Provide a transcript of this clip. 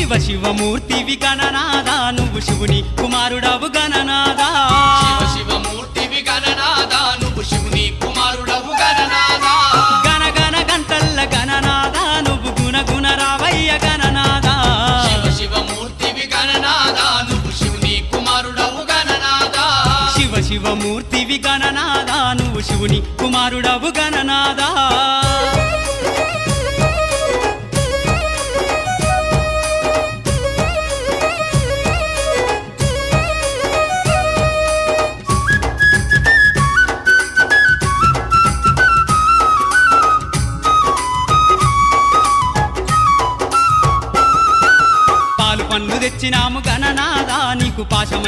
శివ శివమూర్తివి గణనాదా నువ్వు శివుని కుమారుడవు గణనాదా శివ శివమూర్తివి గణనాదా నువ్వు శివుని కుమారుడవు గణనాదా గణ గణ గంటల్ల గణనాదా నువ్వు గుణ గుణ రావయ్య గణనాదా శివ శివమూర్తివి గణనాదా నువ్వు శివుని కుమారుడవు గణనాదా శివ శివమూర్తివి గణనాదా నువ్వు శివుని కుమారుడవు గణనాదా పాలు పండ్లు తెచ్చినాము గణనాదా నీకు పాశమ